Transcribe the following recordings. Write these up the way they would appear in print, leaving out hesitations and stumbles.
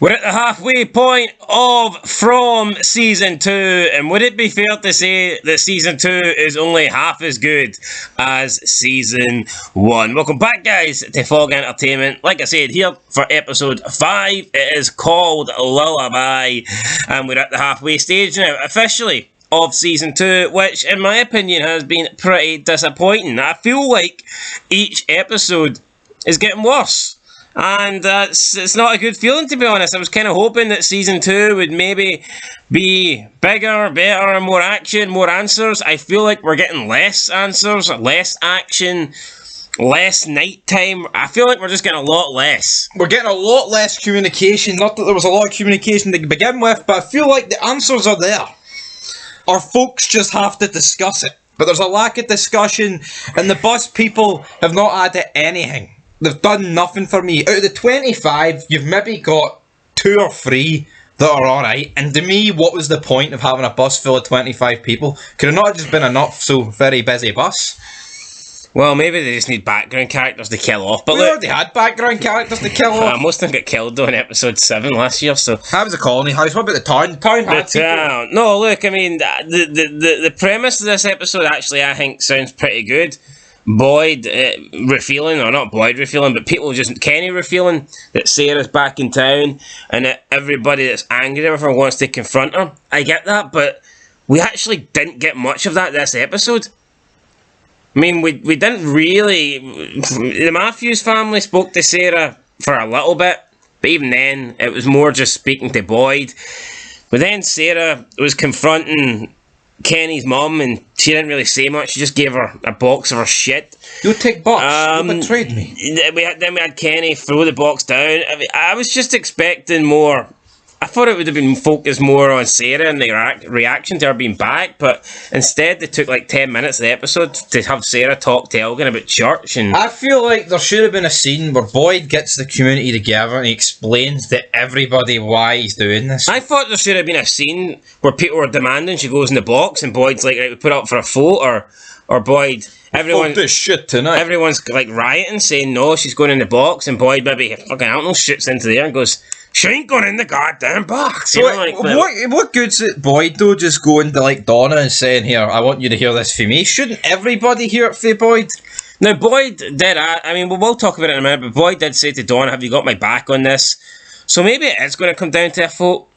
We're at the halfway point from Season 2, and would it be fair to say that Season 2 is only half as good as Season 1? Welcome back, guys, to Fog Entertainment. Like I said, here for Episode 5, it is called Lullaby, and we're at the halfway stage now, officially, of Season 2, which, in my opinion, has been pretty disappointing. I feel like each episode is getting worse. And it's not a good feeling, to be honest. I was kind of hoping that Season 2 would maybe be bigger, better, more action, more answers. I feel like we're getting less answers, less action, less nighttime. I feel like we're just getting a lot less. We're getting a lot less communication. Not that there was a lot of communication to begin with, but I feel like the answers are there. Our folks just have to discuss it. But there's a lack of discussion, and the bus people have not added anything. They've done nothing for me. Out of the 25, you've maybe got 2 or 3 that are alright. And to me, what was the point of having a bus full of 25 people? Could it not have just been a not so very busy bus? Well, maybe they just need background characters to kill off. But we already had background characters to kill off. Most of them got killed though in Episode 7 last year, so... That was a colony house. What about the town? The town. No, look, I mean, the premise of this episode actually, I think, sounds pretty good. Boyd revealing, or not Boyd revealing, but people just, Kenny revealing that Sarah's back in town and that everybody that's angry with her wants to confront her. I get that, but we actually didn't get much of that this episode. I mean, we didn't really... The Matthews family spoke to Sarah for a little bit, but even then, it was more just speaking to Boyd. But then Sarah was confronting Kenny's mum, and she didn't really say much. She just gave her a box of her shit. You take box. You betrayed me. Then we had Kenny throw the box down. I was just expecting more. I thought it would have been focused more on Sarah and the reaction to her being back, but instead they took like 10 minutes of the episode to have Sarah talk to Elgin about church. And I feel like there should have been a scene where Boyd gets the community together and he explains to everybody why he's doing this. I thought there should have been a scene where people were demanding she goes in the box and Boyd's like, right, we put up for a vote, or Boyd... Fuck this shit tonight. Everyone's like rioting, saying no, she's going in the box, and Boyd maybe fucking I don't know shoots into there and goes, she ain't going in the goddamn box. So what good's it Boyd though just going to like Donna and saying, here, I want you to hear this for me? Shouldn't everybody hear it for Boyd? Now Boyd did, I mean we'll talk about it in a minute, but Boyd did say to Donna, have you got my back on this? So maybe it is going to come down to a vote.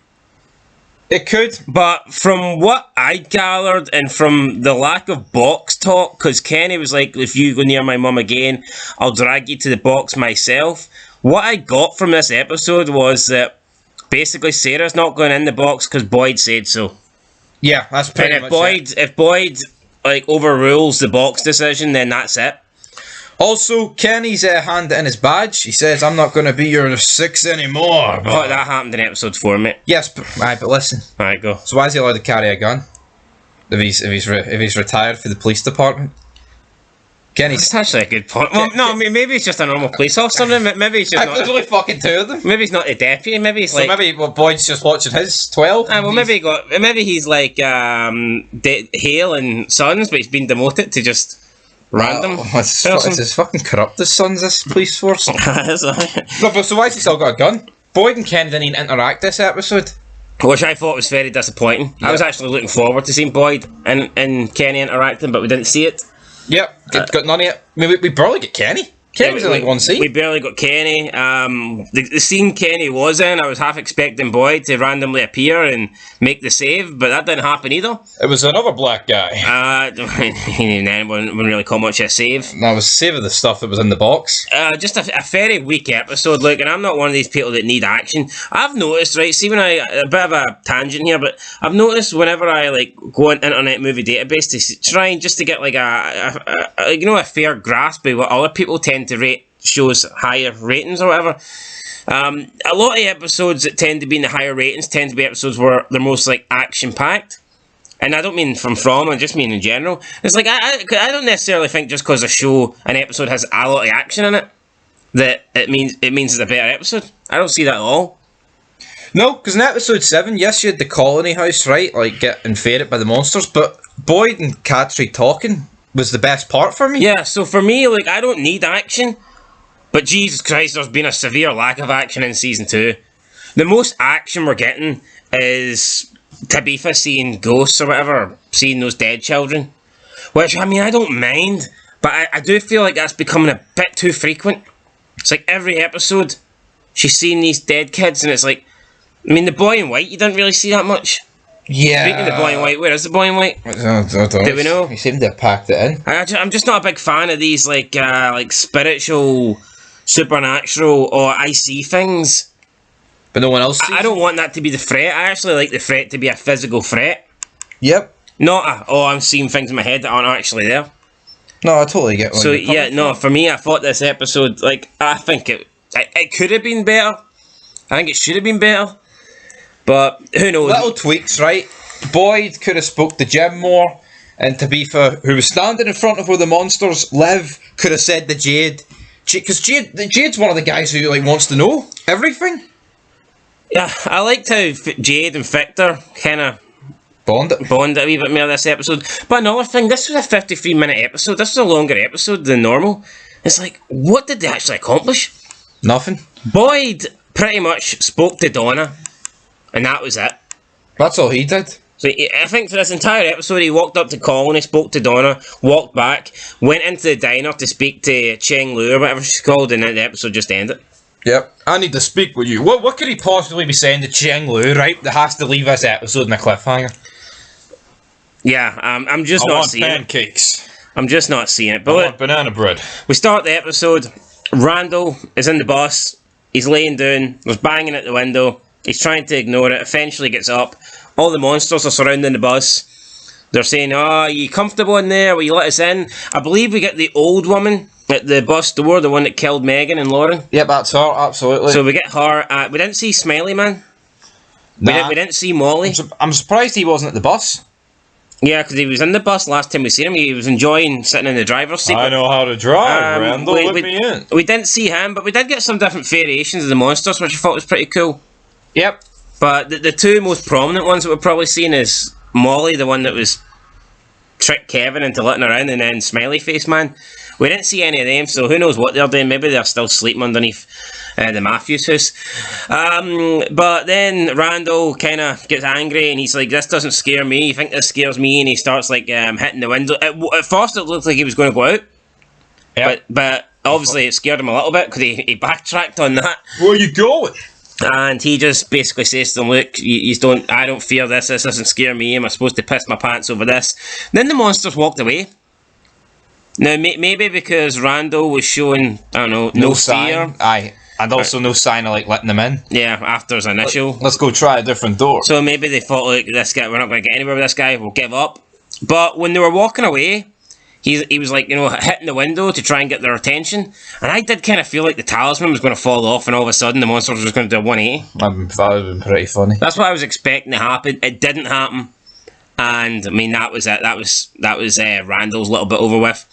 It could. But from what I gathered and from the lack of box talk, because Kenny was like, if you go near my mum again, I'll drag you to the box myself. What I got from this episode was that basically Sarah's not going in the box because Boyd said so. Yeah, that's pretty much it. If Boyd like overrules the box decision, then that's it. Also, Kenny's hand in his badge. He says, I'm not going to be your 6 anymore. But that happened in episode 4, mate. Yes, but listen. Alright, go. So why is he allowed to carry a gun? If he's retired for the police department? Kenny's... That's actually a good point. Well, no, I mean, maybe he's just a normal police officer. Maybe he's just not... There's only fucking 2 of them. Maybe he's not a deputy. Maybe he's like... So maybe Boyd's just watching his 12? Maybe he's like Hale and Sons, but he's been demoted to just... Random. It's as fucking corrupt as Sons, this police force. No, but so why has he still got a gun? Boyd and Ken didn't even interact this episode. Which I thought was very disappointing. Yeah. I was actually looking forward to seeing Boyd and Kenny interacting, but we didn't see it. Yep, got none of it. I mean, we barely get Kenny. Kenny was in like one scene. We barely got Kenny. The scene Kenny was in, I was half expecting Boyd to randomly appear and make the save, but that didn't happen either. It was another black guy. Then wouldn't really call much a save. No, it was saving the stuff that was in the box. Just a very weak episode. Look, and I'm not one of these people that need action. I've noticed, right, see when a bit of a tangent here, but I've noticed whenever I like go on Internet Movie Database to try and just to get like a fair grasp of what other people tend to rate shows higher ratings or whatever. A lot of episodes that tend to be in the higher ratings tend to be episodes where they're most like action packed, and I don't mean from I just mean in general. It's like I don't necessarily think just because an episode has a lot of action in it that it means it's a better episode. I don't see that at all. No, because in episode 7, yes, you had the colony house, right, like get invaded by the monsters, but Boyd and Katri talking was the best part for me. Yeah, so for me, like, I don't need action, but Jesus Christ, there's been a severe lack of action in season 2. The most action we're getting is Tabitha seeing ghosts or whatever, seeing those dead children. Which, I mean, I don't mind, but I do feel like that's becoming a bit too frequent. It's like every episode, she's seeing these dead kids, and it's like, I mean, the boy in white, you didn't really see that much. Yeah. Speaking of the boy in white, where is the boy in white? Do we know? He seemed to have packed it in. I'm just not a big fan of these, like spiritual, supernatural, or I see things. But no one else sees I don't want that to be the threat. I actually like the threat to be a physical threat. Yep. Not I'm seeing things in my head that aren't actually there. No, I totally get what So you're yeah, no, for me, I thought this episode, like, I think it could have been better. I think it should have been better. But who knows? Little tweaks, right? Boyd could have spoke to Jim more, and Tabitha, who was standing in front of where the monsters live, could have said to Jade, because Jade's one of the guys who like wants to know everything. Yeah, I liked how Jade and Victor kind of Bond it a wee bit more this episode. But another thing, this was a 53-minute episode. This was a longer episode than normal. It's like, what did they actually accomplish? Nothing. Boyd pretty much spoke to Donna, and that was it. That's all he did. So I think for this entire episode, he walked up to Colin, he spoke to Donna, walked back, went into the diner to speak to Cheng Lu or whatever she's called, and then the episode just ended. Yep. I need to speak with you. What could he possibly be saying to Cheng Lu, right, that has to leave this episode in a cliffhanger? Yeah, I'm just not seeing pancakes. it. I'm just not seeing it. But I want banana bread. we start the episode. Randall is in the bus. He's laying down. There's banging at the window. He's trying to ignore it. Eventually gets up. All the monsters are surrounding the bus. They're saying, are you comfortable in there? Will you let us in? I believe we get the old woman at the bus door, the one that killed Megan and Lauren. Yep, that's her, absolutely. So we get her. We didn't see Smiley Man. Nah. We didn't see Molly. I'm surprised he wasn't at the bus. Yeah, because he was in the bus last time we seen him. He was enjoying sitting in the driver's seat. I know how to drive, Randall. Let me in. We didn't see him, but we did get some different variations of the monsters, which I thought was pretty cool. Yep. But the two most prominent ones that we've probably seen is Molly, the one that was tricked Kevin into letting her in, and then Smiley Face Man. We didn't see any of them, so who knows what they're doing. Maybe they're still sleeping underneath the Matthews house. But then Randall kind of gets angry, and he's like, this doesn't scare me. You think this scares me? And he starts like hitting the window. At first it looked like he was going to go out. Yep. But obviously it scared him a little bit, because he backtracked on that. Where are you going? And he just basically says to them, look, I don't fear this doesn't scare me, am I supposed to piss my pants over this? Then the monsters walked away. Now, maybe because Randall was showing, I don't know, no fear. Sign. Aye, and also no sign of like letting them in. Yeah, after his initial. Let's go try a different door. So maybe they thought, look, this guy, we're not going to get anywhere with this guy, we'll give up. But when they were walking away, he was like, hitting the window to try and get their attention. And I did kind of feel like the talisman was going to fall off, and all of a sudden the monsters was going to do a 180. That would have been pretty funny. That's what I was expecting to happen. It didn't happen. And I mean, that was it. That was Randall's little bit over with.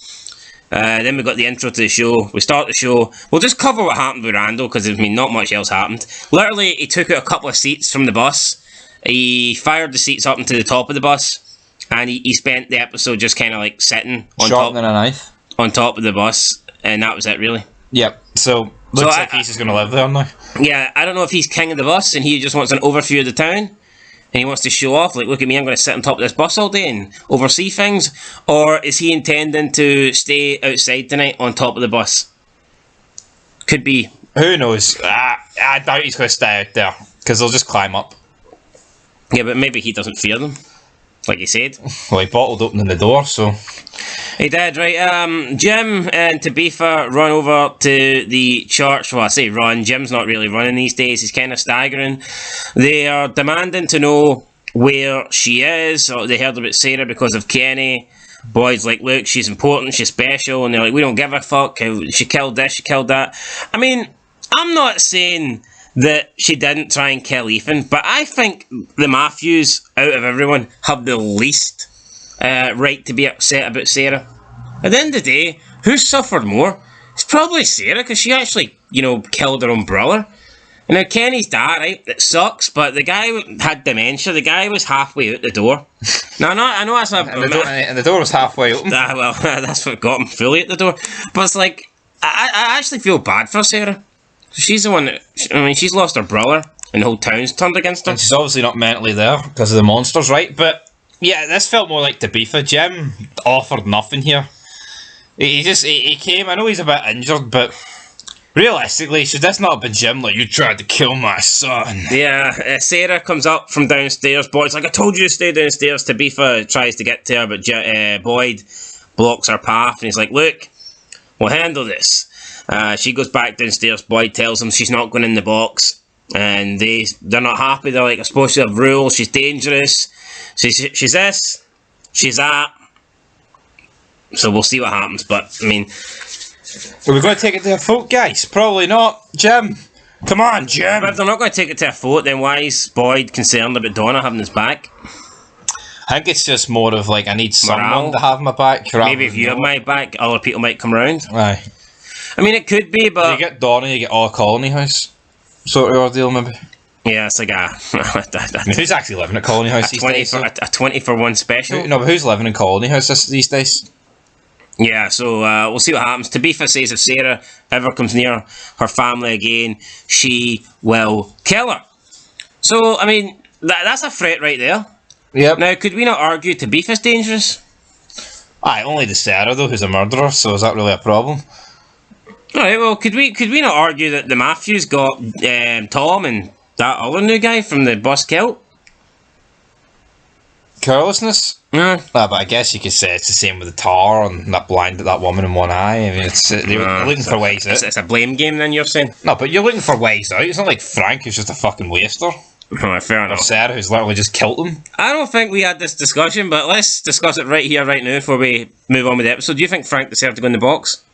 Then we got the intro to the show. We start the show. We'll just cover what happened with Randall, because I mean, not much else happened. Literally, he took out a couple of seats from the bus. He fired the seats up into the top of the bus, and he spent the episode just kind of like sitting on sharpening a knife on top of the bus, and that was it, really. Yep. So looks like he's just going to live there now. Yeah, I don't know if he's king of the bus and he just wants an overview of the town. And he wants to show off, like, look at me, I'm going to sit on top of this bus all day and oversee things. Or is he intending to stay outside tonight on top of the bus? Could be. Who knows? I doubt he's going to stay out there, because they'll just climb up. Yeah, but maybe he doesn't fear them, like he said. Well, he bottled opening the door, so... He did, right. Jim and Tabitha run over to the church. Well, I say run. Jim's not really running these days. He's kind of staggering. They are demanding to know where she is. Or they heard about Sara because of Kenny. Boyd's like, look, she's important, she's special. And they're like, we don't give a fuck. She killed this, she killed that. I mean, I'm not saying that she didn't try and kill Ethan, but I think the Matthews, out of everyone, have the least right to be upset about Sara. At the end of the day, who suffered more? It's probably Sara, because she actually, killed her own brother. And now Kenny's dad, right, it sucks, but the guy had dementia. The guy was halfway out the door. Now, I know that's and the door was halfway open. Well, that's what got him fully at the door. But it's like, I actually feel bad for Sara. She's the one that, she's lost her brother. and the whole town's turned against her. And she's obviously not mentally there because of the monsters, right? But yeah, this felt more like Tabitha. Jim offered nothing here. He came. I know he's a bit injured, but realistically, should this not have been Jim? Like, you tried to kill my son. Yeah, Sara comes up from downstairs. Boyd's like, I told you to stay downstairs. Tabitha tries to get to her, but Boyd blocks her path, and he's like, look, we'll handle this. She goes back downstairs. Boyd tells him she's not going in the box, and they're not happy. They're like, I'm supposed to have rules. She's dangerous. She's this. She's that. So we'll see what happens. But I mean, are we going to take it to a vote, guys? Probably not. Jim, come on, Jim. But if they're not going to take it to a vote, then why is Boyd concerned about Donna having his back? I think it's just more of like, I need someone Morale. to have my back. Maybe if you have my back, other people might come round. Aye. I mean, it could be, but You get Donna, you get all Colony House sort of ordeal, maybe. yeah, it's like I mean, who's actually living at Colony House these days? a 20 for 1 special. No, but who's living in Colony House these days? Yeah, so we'll see what happens. Tabitha says if Sara ever comes near her family again, she will kill her. So, I mean, that's a threat right there. Yep. Now, could we not argue Tabitha's dangerous? Aye, only the Sara though, who's a murderer, so is that really a problem? Alright, well, could we not argue that the Matthews got Tom and that other new guy from the bus kilt? Carelessness? Yeah. But I guess you could say it's the same with the tar and that woman in one eye. I mean, they were looking for ways out. It's a blame game then, you're saying? No, but you're looking for ways out. It's not like Frank who's just a fucking waster. Alright, fair Or enough. Sara who's literally just killed them. I don't think we had this discussion, but let's discuss it right here, right now, before we move on with the episode. Do you think Frank deserved to go in the box?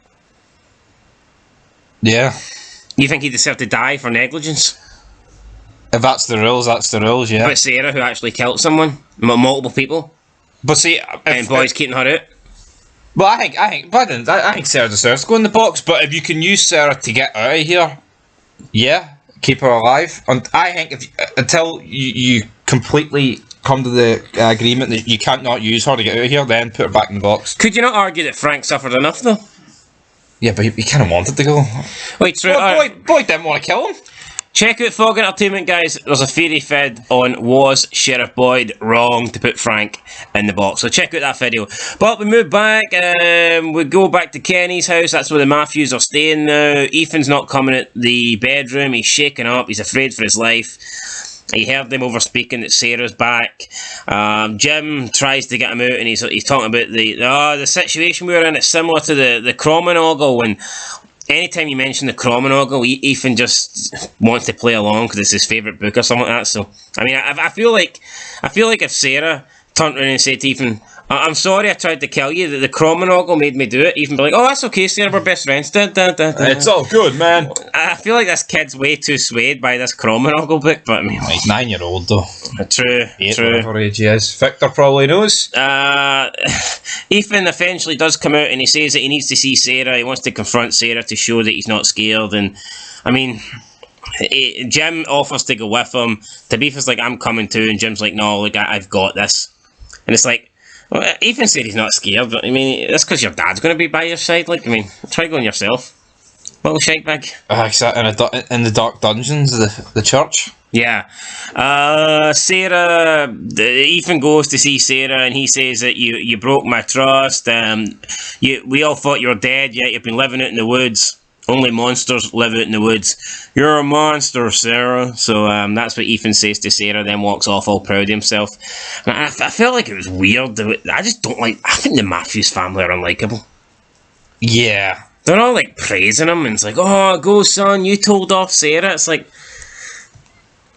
Yeah. You think he deserved to die for negligence? If that's the rules, yeah. But Sara, who actually killed someone, multiple people, But see, and Boyd's keeping her out. Well, I think Sarah deserves to go in the box. But if you can use Sarah to get out of here, yeah, keep her alive. And I think until you completely come to the agreement that you can't not use her to get out of here, then put her back in the box. Could you not argue that Frank suffered enough, though? Yeah, but he kind of wanted to go. Wait, true. Well, Boyd didn't want to kill him. Check out Fog Entertainment, guys. There's a theory fed on was Sheriff Boyd wrong to put Frank in the box. So check out that video. But we move back. We go back to Kenny's house. That's where the Matthews are staying now. Ethan's not coming at the bedroom. He's shaking up. He's afraid for his life. He heard them over speaking that Sarah's back. Jim tries to get him out, and he's talking about the situation we were in. It's similar to the Cromanogle when. Anytime you mention the Cromanogle, Ethan just wants to play along because it's his favourite book or something like that. So, I mean, I feel like if Sara turned around and said to Ethan, I'm sorry I tried to kill you, that the Cromanogle made me do it, Ethan be like, oh, that's okay, Sara, we're best friends. It's all good, man. I feel like this kid's way too swayed by this Cromanogle book, but I mean... He's 9-year-old, though. True, 8, true. whatever age he is. Victor probably knows. Ethan eventually does come out and he says that he needs to see Sara. He wants to confront Sara to show that he's not scared. And I mean, Jim offers to go with him. Tabitha's like, I'm coming too. And Jim's like, no, look, I've got this. And it's like, well, Ethan said he's not scared. But I mean, that's because your dad's going to be by your side. Like, I mean, try going yourself. Little shite bag. In the dark dungeons of the church. Yeah. Sara, Ethan goes to see Sara and he says that you broke my trust. We all thought you were dead, yet you've been living out in the woods. Only monsters live out in the woods. You're a monster, Sara. So that's what Ethan says to Sara, then walks off all proud of himself. And I felt like it was weird. I just don't like... I think the Matthews family are unlikable. Yeah. They're all like praising him and it's like, oh, go son, you told off Sara. It's like...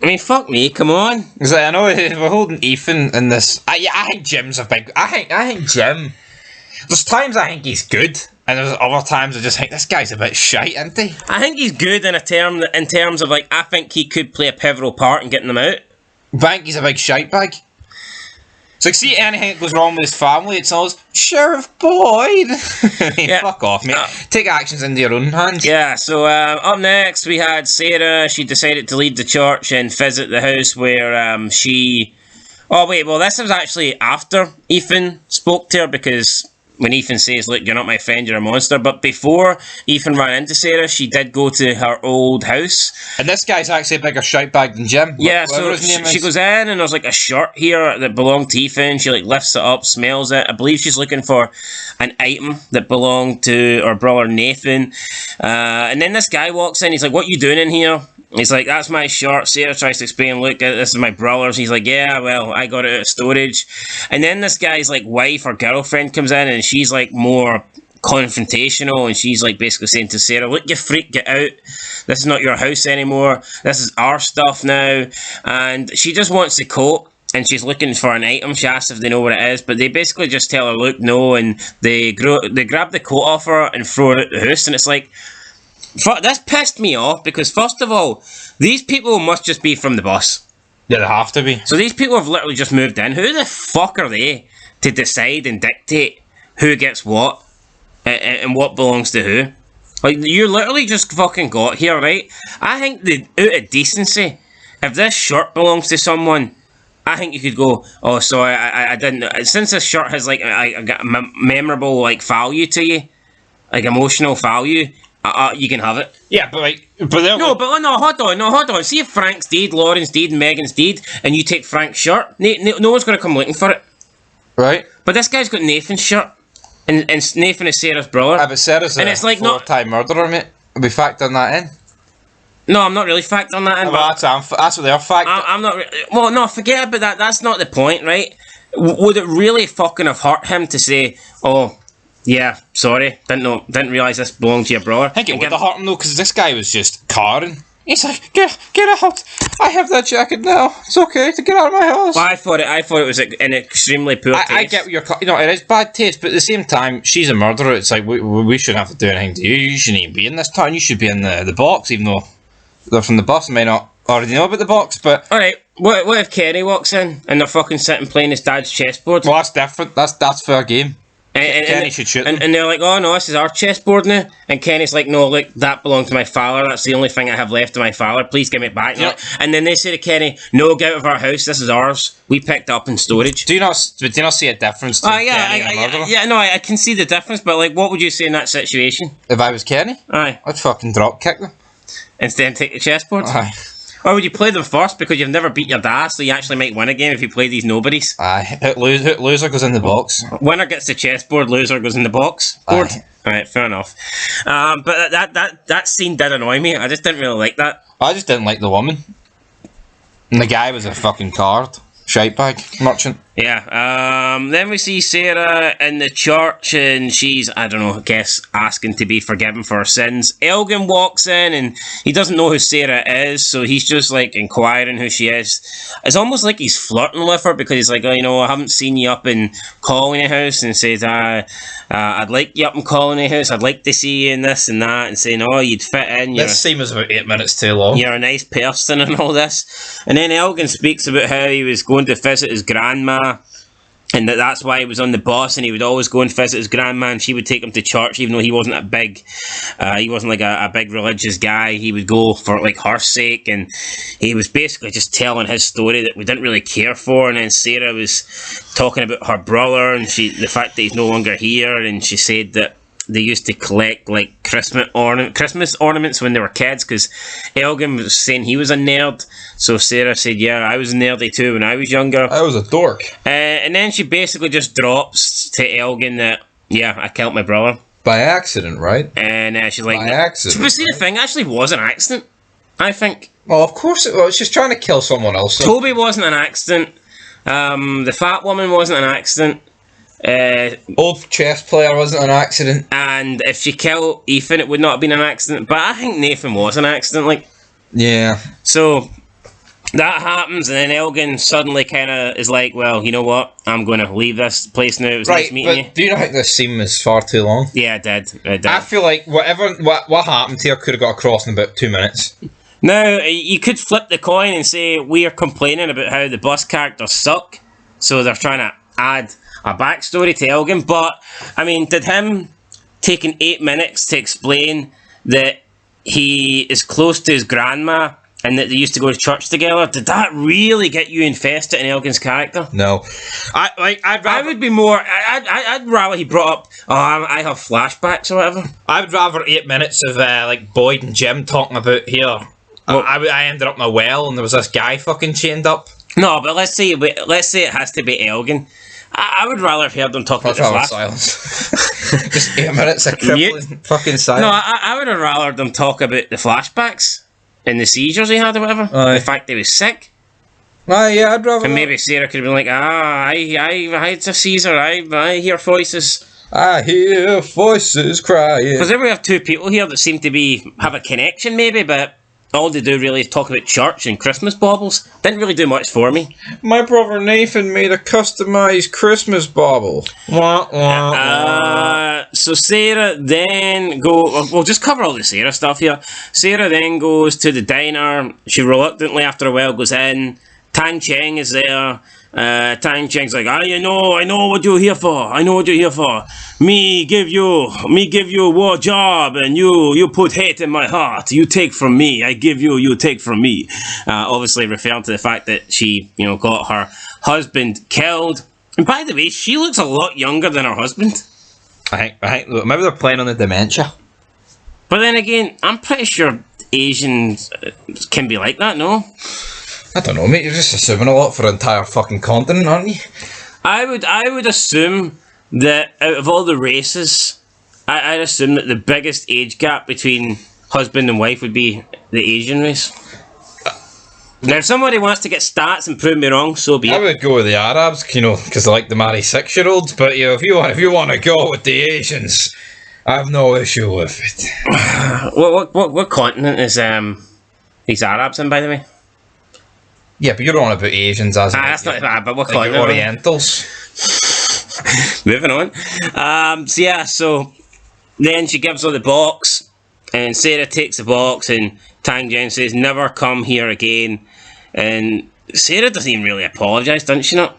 I mean, fuck me, come on. Because I know we're holding Ethan in this. I think Jim's a big. I think Jim. There's times I think he's good, and there's other times I just think this guy's a bit shite, isn't he? I think he's good in terms of like I think he could play a pivotal part in getting them out. But I think he's a big shite bag. It's like, see anything that goes wrong with his family, it's always Sheriff Boyd. Yeah. Fuck off, mate. Take actions into your own hands. Yeah, so up next we had Sara. She decided to leave the church and visit the house where she... Oh wait, well this was actually after Ethan spoke to her because when Ethan says, look, you're not my friend, you're a monster. But before Ethan ran into Sara, she did go to her old house. And this guy's actually a bigger shitebag than Jim. Yeah, so she goes in and there's like a shirt here that belonged to Ethan. She like lifts it up, smells it. I believe she's looking for an item that belonged to her brother Nathan. And then this guy walks in, he's like, what you doing in here? He's like, that's my shirt. Sara tries to explain, look, this is my brother's. He's like, yeah, well, I got it out of storage. And then this guy's like wife or girlfriend comes in and she's like more confrontational, and she's like basically saying to Sara, look, you freak, get out. This is not your house anymore. This is our stuff now. And she just wants the coat, and she's looking for an item. She asks if they know what it is, but they basically just tell her, look, no, and they grab the coat off her and throw it out the house. And it's like, this pissed me off, because first of all, these people must just be from the bus. Yeah, they have to be. So these people have literally just moved in. Who the fuck are they to decide and dictate who gets what and what belongs to who? Like, you literally just fucking got here, right? I think out of decency, if this shirt belongs to someone, I think you could go, oh, sorry, I didn't. Since this shirt has like a memorable like value to you, like emotional value, you can have it. Yeah, but no, hold on. See if Frank's deed, Lauren's deed, and Megan's deed, and you take Frank's shirt, no one's going to come looking for it. Right. But this guy's got Nathan's shirt, and Nathan is Sarah's brother. But Sarah's a four-time murderer, mate. Are we factoring that in? No, I'm not really factoring that in. Well, that's what they're factoring. I'm not. Well, no, forget about that. That's not the point, right? Would it really fucking have hurt him to say, oh, yeah, sorry, didn't realise this belonged to your brother? I think it would have hurt him though, because this guy was just carring. He's like, get out! I have that jacket now. It's okay to get out of my house. Well, I thought it was an extremely poor taste. I get what you're. It is bad taste, but at the same time, she's a murderer. It's like we shouldn't have to do anything to you. You shouldn't even be in this town. You should be in the box, even though they're from the bus and may not already know about the box. But all right, what if Kenny walks in and they're fucking sitting playing his dad's chessboard? Well, that's different. That's fair game. Kenny should shoot them. And they're like, oh no, this is our chessboard now. And Kenny's like, no, look, that belonged to my father. That's the only thing I have left of my father. Please give it back. Yep. And then they say to Kenny, no, get out of our house. This is ours. We picked up in storage. Do you not see a difference to Kenny and a murderer? Yeah, no, I can see the difference, but like, what would you say in that situation? If I was Kenny? Aye. I'd fucking drop kick them. Instead take the chessboard? Aye. Or would you play them first because you've never beat your dad, so you actually might win a game if you play these nobodies? Aye. Loser goes in the box. Winner gets the chessboard, loser goes in the box. Board. Alright, fair enough. But that scene did annoy me. I just didn't really like that. I just didn't like the woman. And the guy was a fucking card. Shitebag merchant. Yeah. Then we see Sara in the church, and she's, I don't know, I guess asking to be forgiven for her sins. Elgin walks in, and he doesn't know who Sara is, so he's just like inquiring who she is. It's almost like he's flirting with her because he's like, oh, you know, I haven't seen you up in Colony House, and says, I'd like you up in Colony House. I'd like to see you in this and that, and saying, oh, you'd fit in. This scene was about 8 minutes too long. You're a nice person and all this. And then Elgin speaks about how he was going to visit his grandma, and that's why he was on the bus, and he would always go and visit his grandma, and she would take him to church, even though he wasn't he wasn't like a big religious guy. He would go for like her sake, and he was basically just telling his story that we didn't really care for. And then Sara was talking about her brother and the fact that he's no longer here, and she said that they used to collect like Christmas ornaments when they were kids, because Elgin was saying he was a nerd. So Sara said, yeah, I was nerdy too when I was younger. I was a dork. And then she basically just drops to Elgin that, yeah, I killed my brother. By accident, right? And she's like... By accident. But see, the thing actually was an accident, I think. Well, of course it was. She's trying to kill someone else. So. Toby wasn't an accident. The fat woman wasn't an accident. Old chess player wasn't an accident. And if she killed Ethan, it would not have been an accident. But I think Nathan was an accident, like. Yeah. So that happens, and then Elgin suddenly kind of is like, well, you know what? I'm going to leave this place now. It was nice meeting you. Do you not think this scene was far too long? Yeah, it did. I feel like what happened here could have got across in about 2 minutes. Now, you could flip the coin and say we are complaining about how the bus characters suck, so they're trying to add a backstory to Elgin. But I mean, did him taking 8 minutes to explain that he is close to his grandma and that they used to go to church together, did that really get you invested in Elgin's character? No. I would be more. I'd rather he brought up, oh, I have flashbacks or whatever. I would rather 8 minutes of like Boyd and Jim talking about here. I ended up in a well and there was this guy fucking chained up. No, but let's say it has to be Elgin. I would rather have heard them talk about the silence. Just 8 minutes of crippling fucking silence. No, I would have rather them talk about the flashbacks and the seizures he had or whatever. The fact that he was sick. Yeah, I'd rather. And maybe Sara could have been like, I had a seizure. I hear voices. I hear voices crying. Because then we have two people here that seem to have a connection, maybe, but all they do really is talk about church and Christmas baubles. Didn't really do much for me. My brother Nathan made a customised Christmas bauble. So Sara then we'll just cover all the Sara stuff here. Sara then goes to the diner. She reluctantly, after a while, goes in. Tang Cheng is there. Tang Cheng's like, I know what you're here for. I know what you're here for. Me give you a war job, and you put hate in my heart. You take from me. I give you. You take from me. Obviously referring to the fact that she, got her husband killed. And by the way, she looks a lot younger than her husband. I think. Look, maybe they're playing on the dementia. But then again, I'm pretty sure Asians can be like that. No. I don't know, mate. You're just assuming a lot for an entire fucking continent, aren't you? I would assume that out of all the races, I'd assume that the biggest age gap between husband and wife would be the Asian race. Now, if somebody wants to get stats and prove me wrong, so be it. I would go with the Arabs, because they like to marry 6-year-olds. But if you want to go with the Asians, I have no issue with it. What continent is these Arabs in, by the way? Yeah, but you're on about Asians as that's not bad, but what like Orientals. Moving on. So then she gives her the box, and Sara takes the box, and Tang Jen says, never come here again. And Sara doesn't even really apologise, doesn't she not?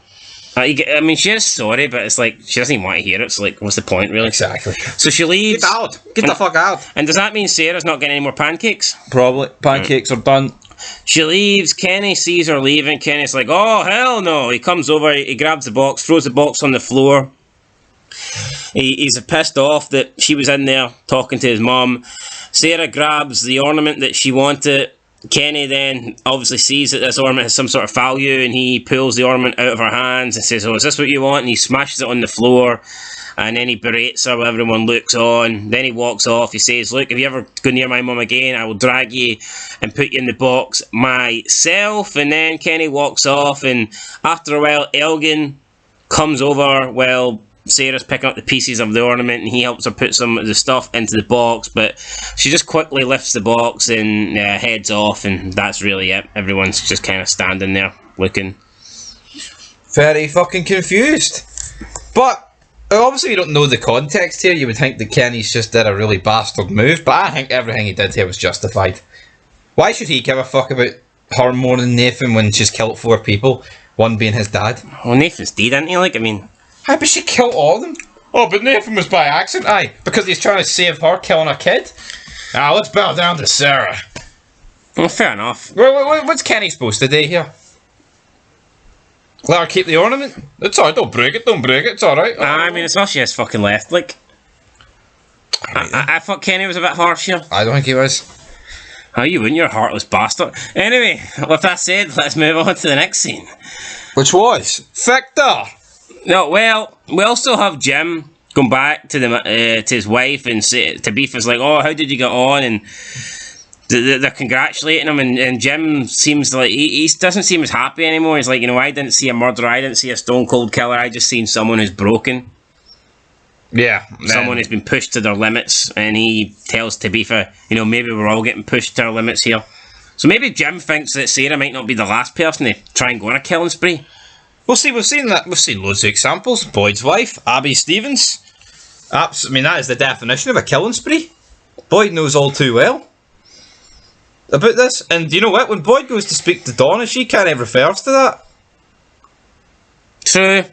I mean, she is sorry, but it's like, she doesn't even want to hear it, so like, what's the point, really? Exactly. So she leaves. Get out! Get the fuck out! And does that mean Sarah's not getting any more pancakes? Probably. Pancakes are done. She leaves. Kenny sees her leaving. Kenny's like, oh, hell no. He comes over, he grabs the box, throws the box on the floor. He's pissed off that she was in there talking to his mum. Sara grabs the ornament that she wanted. Kenny then obviously sees that this ornament has some sort of value, and he pulls the ornament out of her hands and says, oh, is this what you want? And he smashes it on the floor. And then he berates her while everyone looks on. Then he walks off. He says, look, if you ever go near my mum again, I will drag you and put you in the box myself. And then Kenny walks off. And after a while, Elgin comes over while Sarah's picking up the pieces of the ornament. And he helps her put some of the stuff into the box. But she just quickly lifts the box and heads off. And that's really it. Everyone's just kind of standing there looking. Very fucking confused. But obviously, you don't know the context here. You would think that Kenny's just did a really bastard move, but I think everything he did here was justified. Why should he give a fuck about her more than Nathan when she's killed 4 people, one being his dad? Well, Nathan's dead, isn't he? Like, I mean... How but she killed all of them? Oh, but Nathan was by accident. Aye, because he's trying to save her, killing a kid? Let's bow down to Sara. Well, fair enough. What's Kenny supposed to do here? Let her keep the ornament? It's alright, don't break it, it's alright. I mean, it's all she has fucking left, like. I thought Kenny was a bit harsh here. I don't think he was. Oh, you wouldn't, you're a heartless bastard. Anyway, with that said, let's move on to the next scene. Which was? Victor! No, well, we also have Jim going back to his wife and say, Tabitha's like, oh, how did you get on? And they're congratulating him, and Jim seems like he doesn't seem as happy anymore. He's like, I didn't see a murderer, I didn't see a stone cold killer, I just seen someone who's broken. Yeah. Someone who's been pushed to their limits, and he tells Tabitha, maybe we're all getting pushed to our limits here. So maybe Jim thinks that Sara might not be the last person to try and go on a killing spree. We'll see, we've seen loads of examples. Boyd's wife, Abby Stevens. I mean, that is the definition of a killing spree. Boyd knows all too well about this, and you know what? When Boyd goes to speak to Donna, she kind of refers to that. True.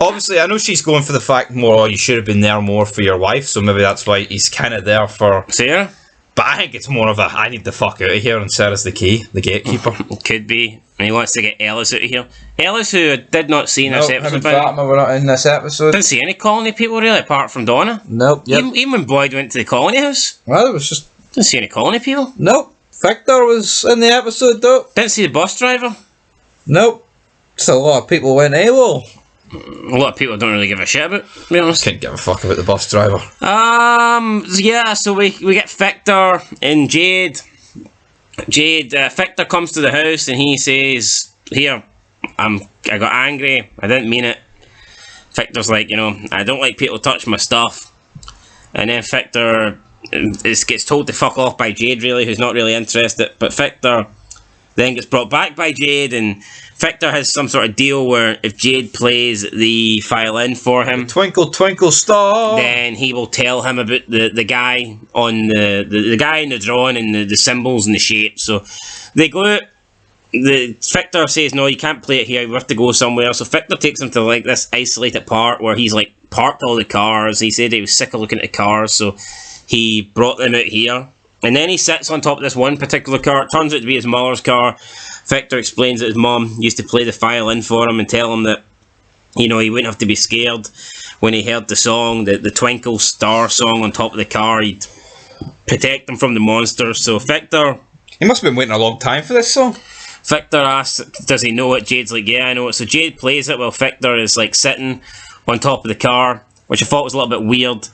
Obviously, I know she's going for the fact more, you should have been there more for your wife, so maybe that's why he's kind of there for Sara. But I think it's more of a I need the fuck out of here, and Sarah's the key, the gatekeeper. Could be. And he wants to get Ellis out of here. Ellis, who I did not see in this Him and episode. Fatima were not in this episode. Didn't see any colony people really, apart from Donna. Nope. Yep. Even when Boyd went to the colony house. Well, it was just... Didn't see any colony people. Nope. Victor was in the episode, though. Didn't see the bus driver. Nope. Just a lot of people went AWOL. A lot of people don't really give a shit about, to be honest. Couldn't give a fuck about the bus driver. Yeah, so we get Victor and Jade. Victor comes to the house and he says, here, I got angry, I didn't mean it. Victor's like, I don't like people touch my stuff. And then Victor gets told to fuck off by Jade, really, who's not really interested. But Victor then gets brought back by Jade, and Victor has some sort of deal where if Jade plays the violin for him, Twinkle Twinkle Star, then he will tell him about the guy on the guy in the drawing and the symbols and the shapes. So they go out. Victor says no, you can't play it here. We have to go somewhere. So Victor takes him to like this isolated part where he's like parked all the cars. He said he was sick of looking at the cars, so he brought them out here. And then he sits on top of this one particular car. It turns out to be his mother's car. Victor explains that his mom used to play the violin for him and tell him that, he wouldn't have to be scared when he heard the song, the Twinkle Star song on top of the car. He'd protect him from the monsters. So Victor... He must have been waiting a long time for this song. Victor asks, does he know it? Jade's like, yeah, I know it. So Jade plays it while Victor is like sitting on top of the car, which I thought was a little bit weird.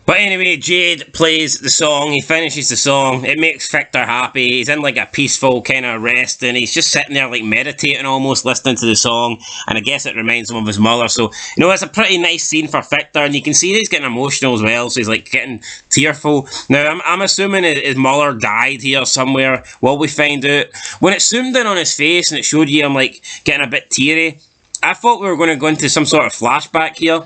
But anyway, Jade plays the song, he finishes the song, it makes Victor happy, he's in like a peaceful kind of rest, and he's just sitting there like meditating almost, listening to the song, and I guess it reminds him of his mother. So, it's a pretty nice scene for Victor, and you can see that he's getting emotional as well, so he's like getting tearful. Now, I'm assuming his mother died here somewhere, will we find out? When it zoomed in on his face and it showed you him like getting a bit teary, I thought we were going to go into some sort of flashback here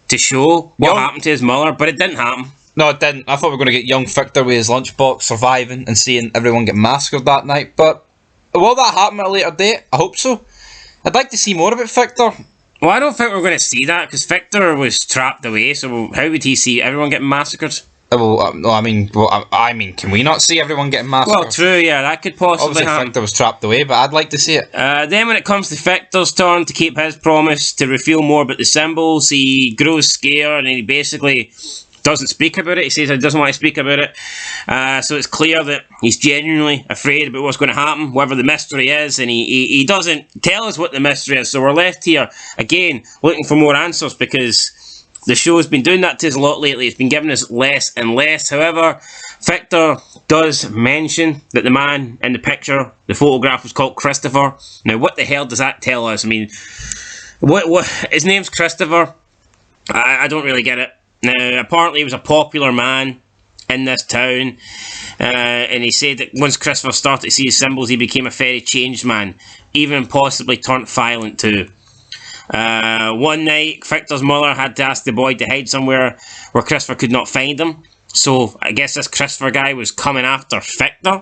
to show what happened to his mother, but it didn't happen. No, it didn't. I thought we were going to get young Victor with his lunchbox surviving and seeing everyone get massacred that night, but will that happen at a later date? I hope so. I'd like to see more about Victor. Well, I don't think we're going to see that, because Victor was trapped away, so how would he see everyone getting massacred? No, I mean, can we not see everyone getting massacred? Well, true, yeah, that could possibly Obviously, happen. Victor was trapped away, but I'd like to see it. Then when it comes to Victor's turn to keep his promise to reveal more about the symbols, he grows scared and he basically doesn't speak about it. He says he doesn't want to speak about it. So it's clear that he's genuinely afraid about what's going to happen, whatever the mystery is, and he doesn't tell us what the mystery is. So we're left here, again, looking for more answers, because the show's been doing that to us a lot lately. It's been giving us less and less. However, Victor does mention that the man in the picture, the photograph, was called Christopher. Now, what the hell does that tell us? I mean, what his name's Christopher. I don't really get it. Now, apparently he was a popular man in this town, and he said that once Christopher started to see his symbols, he became a very changed man, even possibly turned violent too. One night, Victor's mother had to ask the boy to hide somewhere where Christopher could not find him. So I guess this Christopher guy was coming after Victor.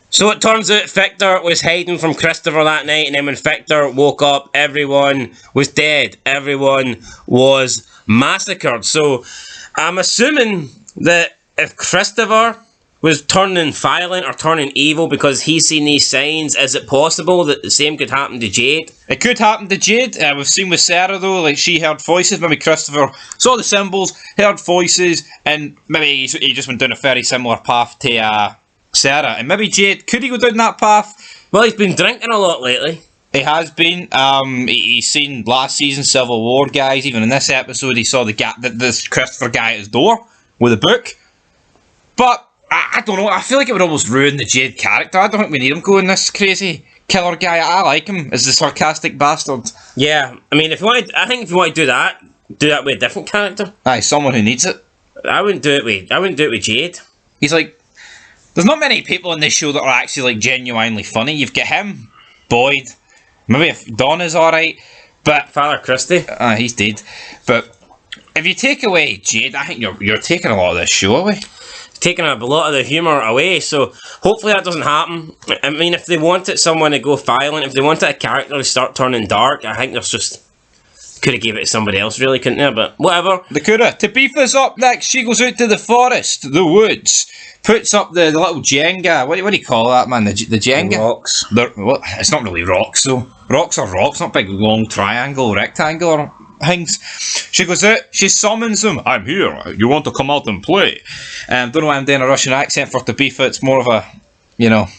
So it turns out Victor was hiding from Christopher that night, and then when Victor woke up, everyone was dead. Everyone was massacred. So I'm assuming that if Christopher was turning violent or turning evil because he's seen these signs, is it possible that the same could happen to Jade? It could happen to Jade. We've seen with Sara, though, like she heard voices. Maybe Christopher saw the symbols, heard voices, and maybe he just went down a very similar path to Sara. And maybe Jade, could he go down that path? Well, he's been drinking a lot lately. He has been. He's seen last season Civil War guys. Even in this episode, he saw this Christopher guy at his door with a book. But I don't know. I feel like it would almost ruin the Jade character. I don't think we need him going this crazy killer guy. I like him as the sarcastic bastard. Yeah, I mean, if you want, I think if you want to do that with a different character. Aye, someone who needs it. I wouldn't do it with Jade. He's like, there's not many people in this show that are actually like genuinely funny. You've got him, Boyd, maybe if Donna's alright, but Father Christie. He's dead. But if you take away Jade, I think you're taking a lot of this show away. Taking a lot of the humour away, so hopefully that doesn't happen. I mean, if they wanted someone to go violent, if they wanted a character to start turning dark, I think there's just Could have gave it to somebody else, really, couldn't they? But whatever. They could have. Tabifa's up next. She goes out to the forest, the woods, puts up the little Jenga. What do you call that, man? The Jenga? Rocks. It's not really rocks, though. Rocks are rocks, not big, long triangle, rectangular things. She goes out, she summons them. I'm here. You want to come out and play? Don't know why I'm doing a Russian accent for Tabifa. It's more of a,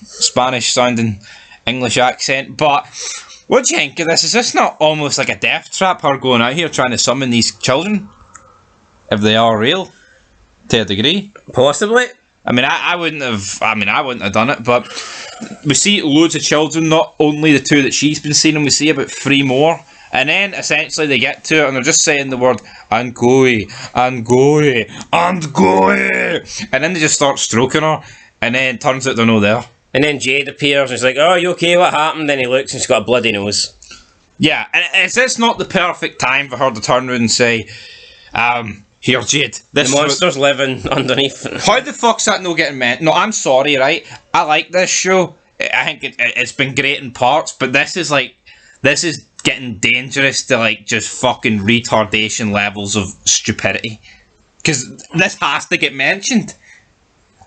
Spanish-sounding English accent. But what do you think of this? Is this not almost like a death trap, her going out here trying to summon these children? If they are real, to a degree. Possibly. I wouldn't have done it, but we see loads of children, not only the two that she's been seeing, and we see about 3 more. And then essentially they get to it and they're just saying the word Angoi, Angoi, Angoi. And then they just start stroking her, and then it turns out they're not there. And then Jade appears and she's like, "Oh, you okay? What happened?" Then he looks and she's got a bloody nose. Yeah, and is this not the perfect time for her to turn around and say, here, Jade, the monster's living underneath. How the fuck's that no getting meant? No, I'm sorry, right? I like this show. I think it's been great in parts, but this is getting dangerous to just fucking retardation levels of stupidity. Because this has to get mentioned.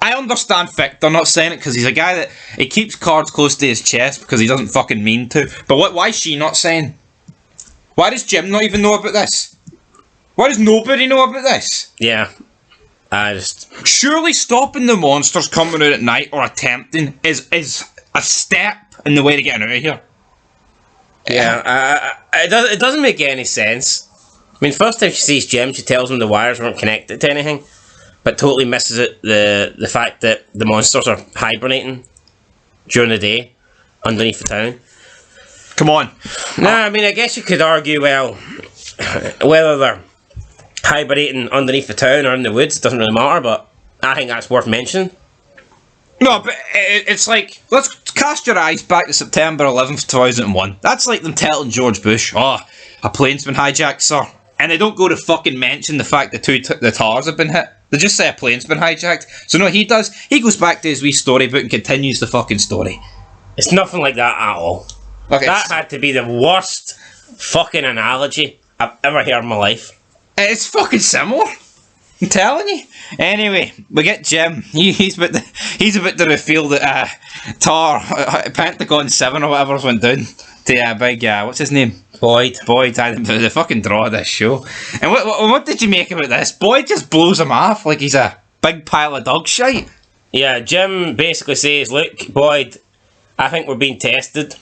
I understand Victor not saying it because he's a guy that he keeps cards close to his chest because he doesn't fucking mean to. But why is she not saying? Why does Jim not even know about this? Why does nobody know about this? Yeah. Surely stopping the monsters coming out at night or attempting is a step in the way to getting out of here. Yeah, it doesn't make any sense. First time she sees Jim, she tells him the wires weren't connected to anything, but totally misses it the fact that the monsters are hibernating during the day underneath the town. Come on. I guess you could argue, well, whether they're hibernating underneath the town or in the woods, it doesn't really matter, but I think that's worth mentioning. No, but it's like, let's cast your eyes back to September 11th, 2001. That's like them telling George Bush, a plane's been hijacked, sir. And they don't go to fucking mention the fact that the towers have been hit. They just say a plane's been hijacked. So no, he does. He goes back to his wee storybook and continues the fucking story. It's nothing like that at all. Okay, that had to be the worst fucking analogy I've ever heard in my life. It's fucking similar. I'm telling you. Anyway, we get Jim. He's about to reveal that Pentagon 7 or whatever's went down to big what's his name? Boyd. The fucking draw of this show. And what did you make about this? Boyd just blows him off like he's a big pile of dog shite. Yeah, Jim basically says, "Look, Boyd, I think we're being tested."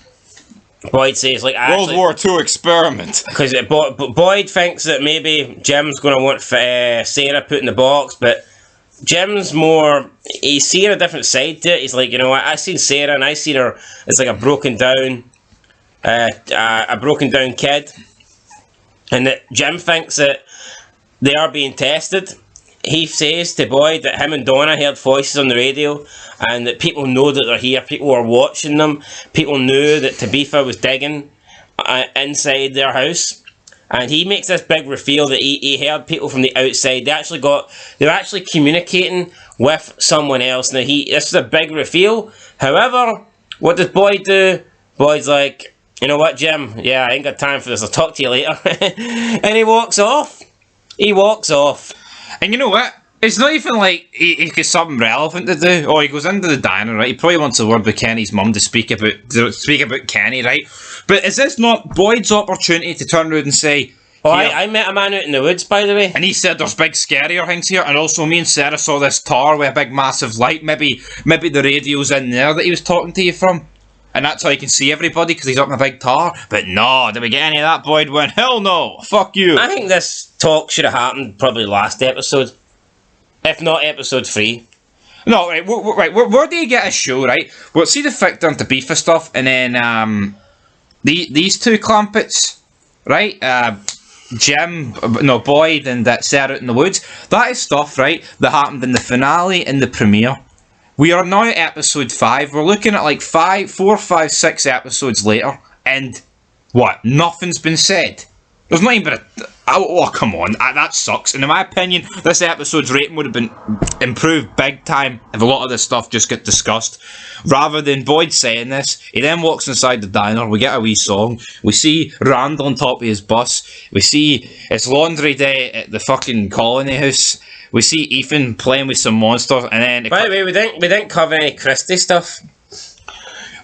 Boyd says, World War II experiment. Because Boyd thinks that maybe Jim's going to want Sara put in the box, but Jim's he's seeing a different side to it. He's like, I've seen Sara and I've seen her as like a broken down kid. And that Jim thinks that they are being tested. He says to Boyd that him and Donna heard voices on the radio and that people know that they're here, people are watching them, people knew that Tabifa was digging inside their house, and he makes this big reveal that he heard people from the outside. They're actually communicating with someone else. Now this is a big reveal. However, what does Boyd do? Boyd's like, "You know what, Jim? Yeah, I ain't got time for this. I'll talk to you later." And he walks off. And you know what? It's not even like he got something relevant to do. Oh, he goes into the diner, right? He probably wants a word with Kenny's mum to speak about Kenny, right? But is this not Boyd's opportunity to turn around and say, "Oh, I met a man out in the woods, by the way." And he said there's big scarier things here, and also me and Sara saw this tower with a big massive light. Maybe the radio's in there that he was talking to you from. And that's how you can see everybody, because he's up in a big tower. But no, did we get any of that? Boyd went, "Hell no, fuck you." I think this talk should have happened probably last episode. If not episode 3. No, right, where do you get a show, right? Well, see the Victor and Tabifa stuff, and then these two clampets, right? Boyd and Sara out in the woods. That is stuff, right, that happened in the finale and the premiere. We are now at episode 5. We're looking at 4, 5, 6 episodes later, and what? Nothing's been said. There's not even oh, come on. That sucks. And in my opinion, this episode's rating would have been improved big time if a lot of this stuff just got discussed. Rather than Boyd saying this, he then walks inside the diner. We get a wee song. We see Rand on top of his bus. We see it's laundry day at the fucking colony house. We see Ethan playing with some monsters. And then... By the way, we didn't cover any Christie stuff.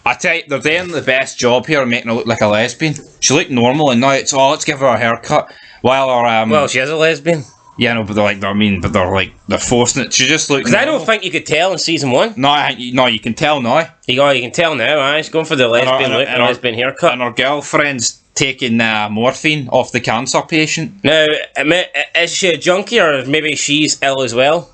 I tell you, they're doing the best job here, making her look like a lesbian. She looked normal, and now it's let's give her a haircut. While her well, she is a lesbian. Yeah, no, but they're forcing it. She just looks. Because I don't think you could tell in season 1. No, you can tell now. You can tell now. She's going for the lesbian look and lesbian haircut. And her girlfriend's taking morphine off the cancer patient. Now, is she a junkie or maybe she's ill as well?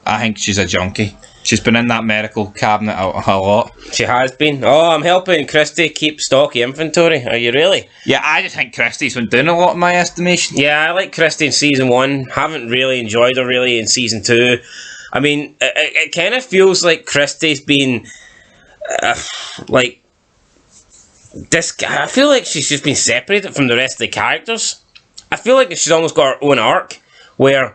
I think she's a junkie. She's been in that medical cabinet a lot. She has been. Oh, I'm helping Christie keep stocky inventory. Are you really? Yeah, I just think Christie's been doing a lot in my estimation. Yeah, I like Christie in season 1. Haven't really enjoyed her really in season 2. I mean, it kind of feels like Christie's been like this. I feel like she's just been separated from the rest of the characters. I feel like she's almost got her own arc where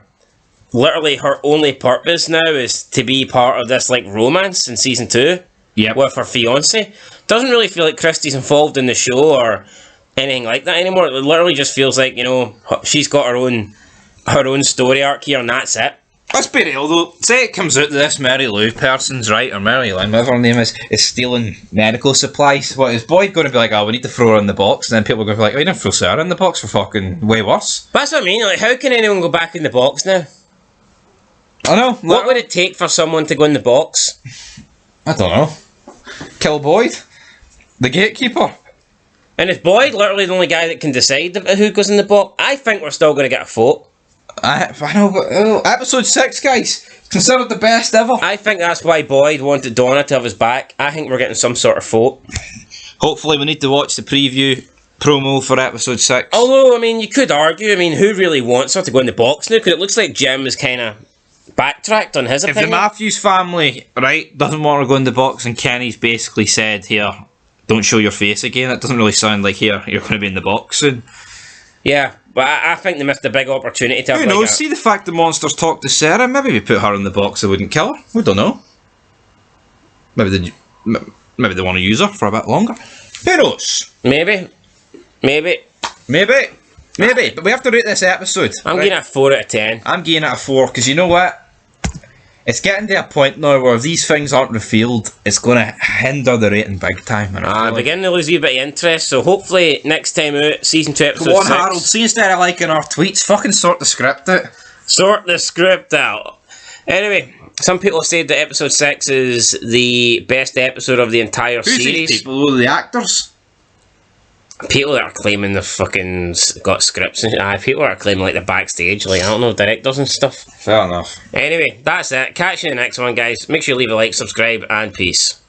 literally her only purpose now is to be part of this like romance in season 2 with her fiance. Doesn't really feel like Christie's involved in the show or anything like that anymore. It literally just feels like, you know, she's got her own story arc here and that's it. Let's be real though, say it comes out that this Mary Lou person's right, or Mary Lynn, whatever her name is stealing medical supplies. What, is Boyd going to be like, oh, we need to throw her in the box? And then people are going to be like, oh, you didn't throw Sara in the box for fucking way worse. That's what I mean, like, how can anyone go back in the box now? I know. What would it take for someone to go in the box? I don't know. Kill Boyd? The gatekeeper? And is Boyd literally the only guy that can decide who goes in the box? I think we're still going to get a vote. I know, but episode 6, guys. Considered the best ever. I think that's why Boyd wanted Donna to have his back. I think we're getting some sort of vote. Hopefully we need to watch the preview promo for episode 6. Although, I mean, you could argue, I mean, who really wants her to go in the box now? Because it looks like Jim is kind of backtracked on his opinion. If the Matthews family, right, doesn't want to go in the box and Kenny's basically said, here, don't show your face again, it doesn't really sound like, here, you're going to be in the box soon. Yeah, but I think they missed a big opportunity to have who knows, see the fact the monsters talk to Sara, maybe we put her in the box, they wouldn't kill her, we don't know. Maybe they want to use her for a bit longer. Who knows? Maybe, but we have to rate this episode. I'm giving it a 4 out of 10. I'm giving it a 4, because you know what? It's getting to a point now where if these things aren't revealed, it's going to hinder the rating big time. I'm beginning to lose a wee bit of interest, so hopefully next time out, season 2, episode 6... Come on, Harold, see, instead of liking our tweets, fucking sort the script out. Sort the script out. Anyway, some people have said that episode 6 is the best episode of the entire series. Who's these people? The actors? People that are claiming they've fucking got scripts and people that are claiming like the backstage, like I don't know, directors and stuff. Fair enough. Anyway, that's it. Catch you in the next one, guys. Make sure you leave a like, subscribe, and peace.